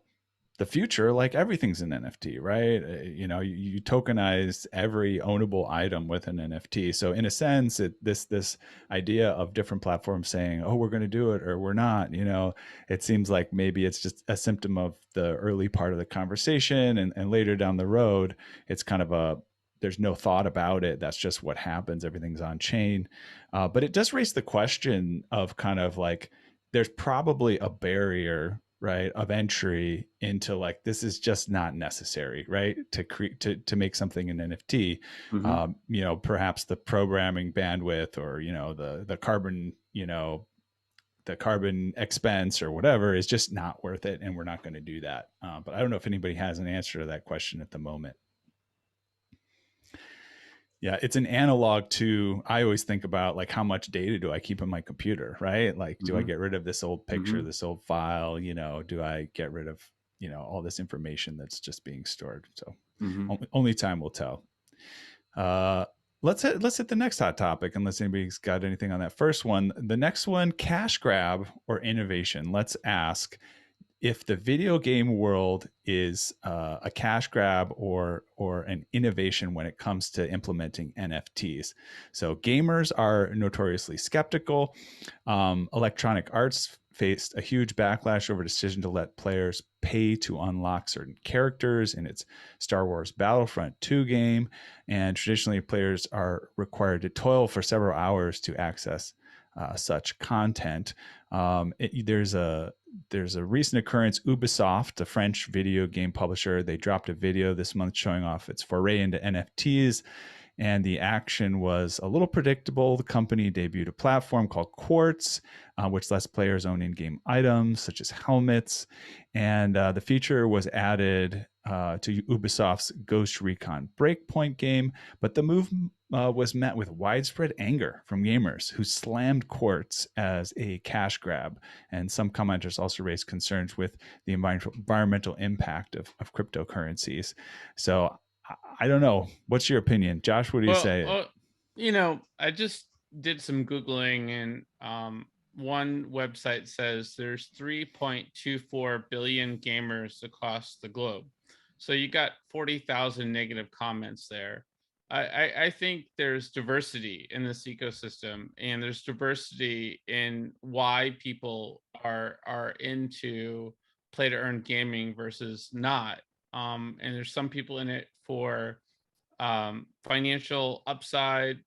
the future, like everything's an NFT, right? You know, you tokenize every ownable item with an NFT. So in a sense, this idea of different platforms saying, oh, we're going to do it or we're not, you know, it seems like maybe it's just a symptom of the early part of the conversation, and later down the road, it's kind of there's no thought about it. That's just what happens. Everything's on chain. But it does raise the question of kind of like, there's probably a barrier, right, of entry into like, this is just not necessary, right, to create to make something an NFT. Mm-hmm. You know, perhaps the programming bandwidth, or you know, the carbon, you know, the carbon expense or whatever is just not worth it, and we're not going to do that. But I don't know if anybody has an answer to that question at the moment. Yeah, it's an analog to, I always think about like, how much data do I keep on my computer, right? Like, do I get rid of this old picture, this old file, you know, do I get rid of, you know, all this information that's just being stored? So only time will tell. Let's hit the next hot topic, unless anybody's got anything on that first one. The next one, cash grab or innovation. Let's ask if the video game world is a cash grab or an innovation when it comes to implementing NFTs. So gamers are notoriously skeptical. Electronic Arts faced a huge backlash over a decision to let players pay to unlock certain characters in its Star Wars Battlefront 2 game. And traditionally, players are required to toil for several hours to access such content. There's a recent occurrence. Ubisoft, the French video game publisher, they dropped a video this month showing off its foray into NFTs, and the action was a little predictable. The company debuted a platform called Quartz, which lets players own in-game items such as helmets, and the feature was added to Ubisoft's Ghost Recon Breakpoint game, but the move was met with widespread anger from gamers who slammed Quartz as a cash grab, and some commenters also raised concerns with the environmental impact of cryptocurrencies. So I don't know. What's your opinion, Josh? What do you say? I just did some Googling, and one website says there's 3.24 billion gamers across the globe. So you got 40,000 negative comments there. I think there's diversity in this ecosystem, and there's diversity in why people are into play to earn gaming versus not. And there's some people in it for financial upside,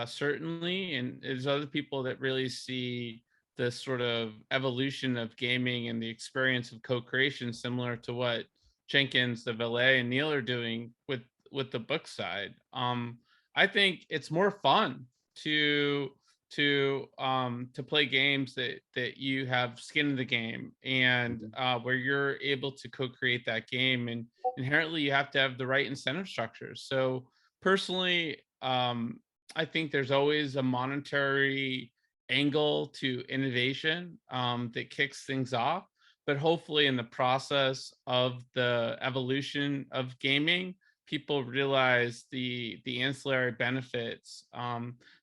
certainly, and there's other people that really see this sort of evolution of gaming and the experience of co-creation, similar to what Jenkins, the Valet, and Neil are doing with the book side. I think it's more fun to play games that you have skin in the game, and where you're able to co-create that game, and inherently you have to have the right incentive structures. So personally, I think there's always a monetary angle to innovation that kicks things off, but hopefully in the process of the evolution of gaming, people realize the ancillary benefits,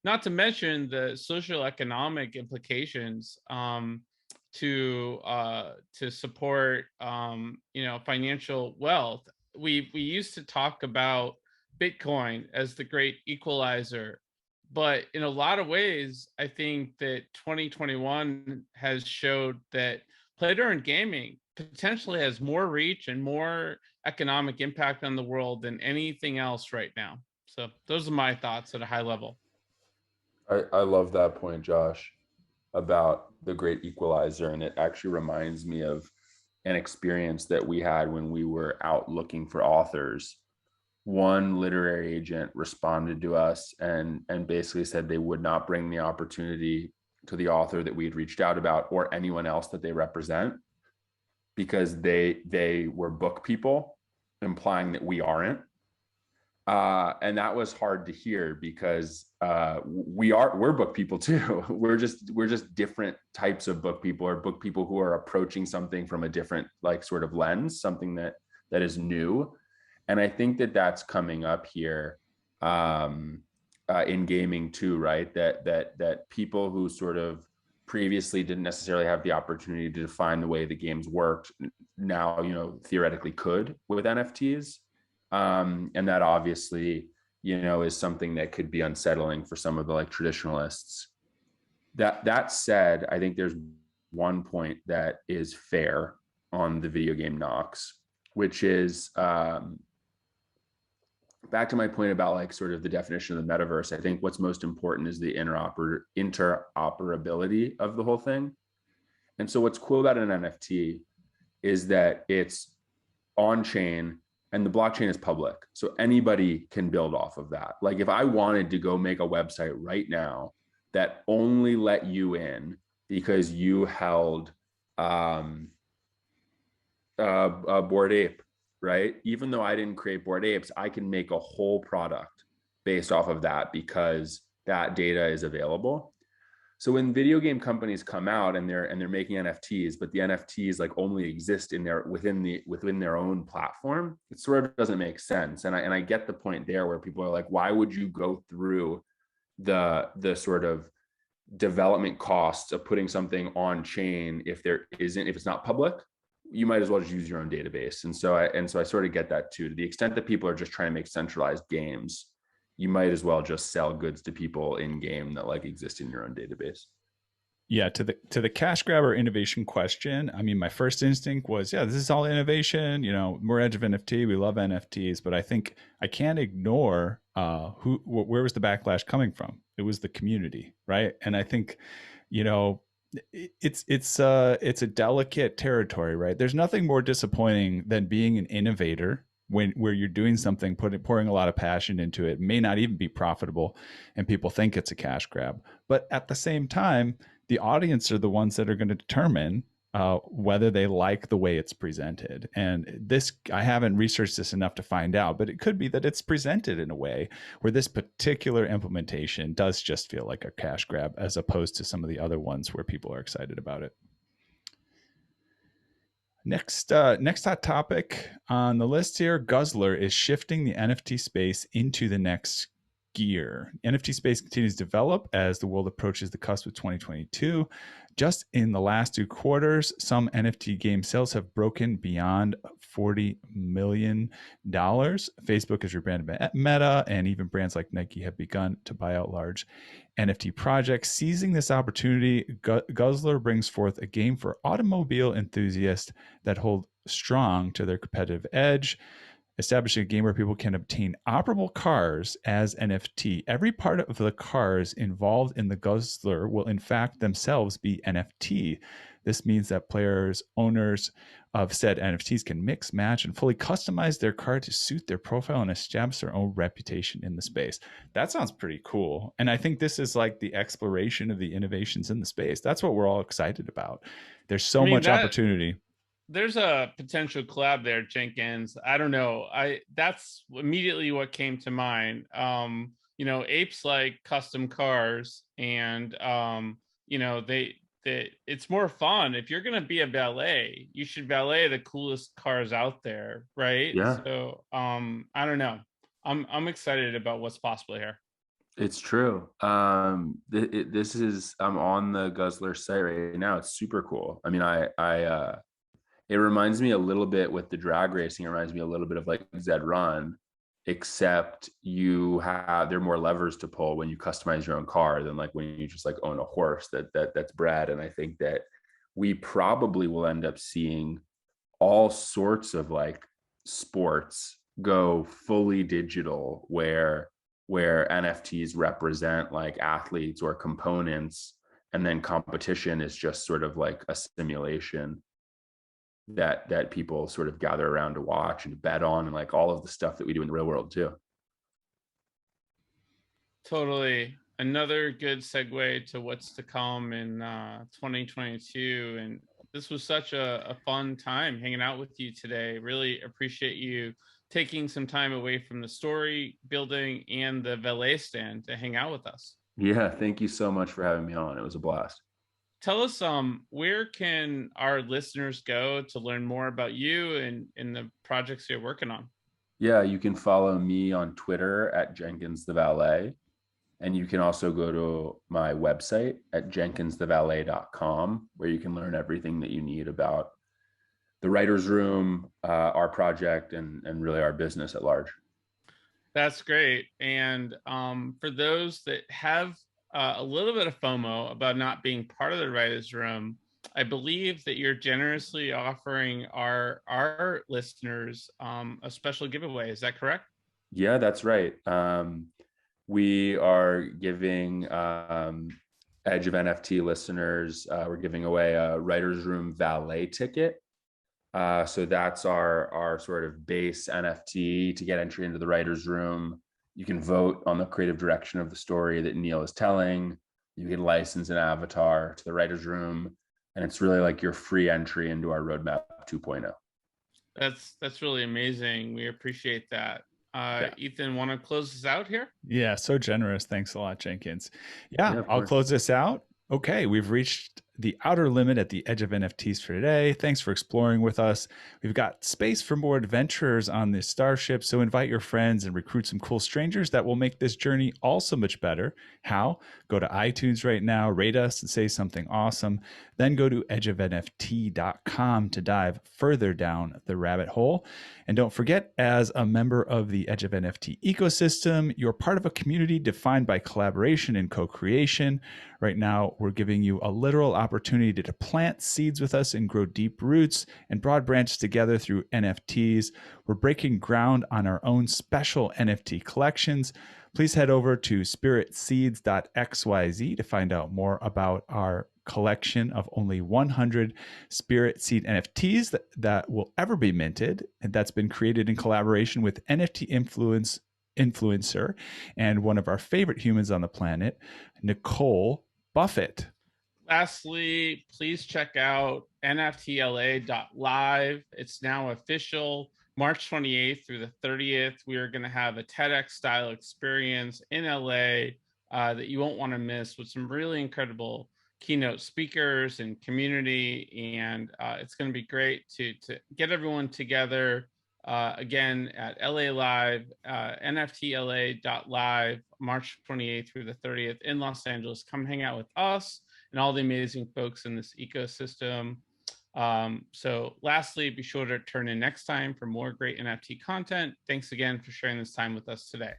not to mention the social economic implications, to support financial wealth. We used to talk about Bitcoin as the great equalizer, but in a lot of ways, I think that 2021 has showed that play to earn gaming potentially has more reach and more economic impact on the world than anything else right now. So those are my thoughts at a high level. I love that point, Josh, about the great equalizer. And it actually reminds me of an experience that we had when we were out looking for authors. One literary agent responded to us and basically said they would not bring the opportunity to the author that we had reached out about or anyone else that they represent, because they were book people, implying that we aren't. And that was hard to hear, because we're book people too. We're just different types of book people, or book people who are approaching something from a different sort of lens, something that is new. And I think that that's coming up here in gaming too, right? That people who sort of previously didn't necessarily have the opportunity to define the way the games worked now, theoretically could with NFTs. And that obviously, is something that could be unsettling for some of the traditionalists. That said, I think there's one point that is fair on the video game knocks, which is back to my point about sort of the definition of the metaverse. I think what's most important is the interoperability of the whole thing. And so what's cool about an NFT is that it's on chain and the blockchain is public. So anybody can build off of that. If I wanted to go make a website right now that only let you in because you held a Bored Ape, right? Even though I didn't create Bored Apes, I can make a whole product based off of that because that data is available. So when video game companies come out and they're making NFTs, but the NFTs only exist within their own platform, it sort of doesn't make sense. And I get the point there where people are like, why would you go through the sort of development costs of putting something on chain if it's not public? You might as well just use your own database. And so I sort of get that too. To the extent that people are just trying to make centralized games, you might as well just sell goods to people in game that exist in your own database. Yeah, to the cash grab or innovation question, I mean, my first instinct was, yeah, this is all innovation. We're Edge of NFT, we love NFTs, but I think I can't ignore where was the backlash coming from? It was the community, right? And I think, it's a delicate territory, right? There's nothing more disappointing than being an innovator where you're doing something, pouring a lot of passion into it, may not even be profitable, and people think it's a cash grab. But at the same time, the audience are the ones that are going to determine whether they like the way it's presented. And this, I haven't researched this enough to find out, but it could be that it's presented in a way where this particular implementation does just feel like a cash grab, as opposed to some of the other ones where people are excited about it. Next hot topic on the list here, Guzzler is shifting the NFT space into the next gear. NFT space continues to develop as the world approaches the cusp of 2022. Just in the last 2 quarters, some NFT game sales have broken beyond $40 million. Facebook has rebranded by Meta, and even brands like Nike have begun to buy out large NFT projects. Seizing this opportunity, Guzzler brings forth a game for automobile enthusiasts that hold strong to their competitive edge, establishing a game where people can obtain operable cars as NFT. Every part of the cars involved in the Guzzler will in fact themselves be NFT. This means that players, owners of said NFTs can mix, match, and fully customize their car to suit their profile and establish their own reputation in the space. That sounds pretty cool. And I think this is like the exploration of the innovations in the space. That's what we're all excited about. There's so much opportunity. There's a potential collab there, Jenkins. I don't know. That's immediately what came to mind. Apes like custom cars, and it's more fun. If you're gonna be a valet, you should valet the coolest cars out there, right? Yeah. So I don't know. I'm excited about what's possible here. It's true. This is, I'm on the Guzzler site right now. It's super cool. I mean, it reminds me a little bit with the drag racing. It reminds me a little bit of like Zed Run, except there are more levers to pull when you customize your own car than like when you just like own a horse that's bred. And I think that we probably will end up seeing all sorts of like sports go fully digital, where NFTs represent like athletes or components, and then competition is just sort of like a simulation that people sort of gather around to watch and to bet on, and like all of the stuff that we do in the real world too. Totally. Another good segue to what's to come in 2022. And this was such a fun time hanging out with you today. Really appreciate you taking some time away from the story building and the valet stand to hang out with us. Yeah, thank you so much for having me on. It was a blast. Tell us, where can our listeners go to learn more about you and the projects you're working on? Yeah, you can follow me on Twitter at Jenkins the Valet. And you can also go to my website at jenkinsthevalet.com, where you can learn everything that you need about the writer's room, our project, and really our business at large. That's great. And for those that have a little bit of FOMO about not being part of the writer's room, I believe that you're generously offering our listeners a special giveaway. Is that correct? Yeah, that's right. We are giving Edge of NFT listeners, we're giving away a writer's room valet ticket. So that's our sort of base NFT to get entry into the writer's room. You can vote on the creative direction of the story that Neil is telling. You can license an avatar to the writer's room, and it's really like your free entry into our roadmap 2.0. That's really amazing. We appreciate that. Yeah. Eathan, want to close this out here? Yeah, so generous. Thanks a lot, Jenkins. Yeah, I'll course. close this out. Okay, we've reached the outer limit at the edge of NFTs for today. Thanks for exploring with us. We've got space for more adventurers on this starship, so invite your friends and recruit some cool strangers that will make this journey also much better. How? Go to iTunes right now, rate us, and say something awesome. Then go to edgeofnft.com to dive further down the rabbit hole. And don't forget, as a member of the Edge of NFT ecosystem, you're part of a community defined by collaboration and co-creation. Right now, we're giving you a literal opportunity to plant seeds with us and grow deep roots and broad branches together through NFTs. We're breaking ground on our own special NFT collections. Please head over to spiritseeds.xyz to find out more about our collection of only 100 Spirit Seed NFTs that will ever be minted. And that's been created in collaboration with NFT influencer and one of our favorite humans on the planet, Nicole Buffett. Lastly, please check out nftla.live. It's now official. March 28th through the 30th, we are going to have a TEDx style experience in LA that you won't want to miss, with some really incredible keynote speakers and community. And it's going to be great to get everyone together again at LA Live, nftla.live, March 28th through the 30th in Los Angeles. Come hang out with us and all the amazing folks in this ecosystem. So lastly, be sure to turn in next time for more great NFT content. Thanks again for sharing this time with us today.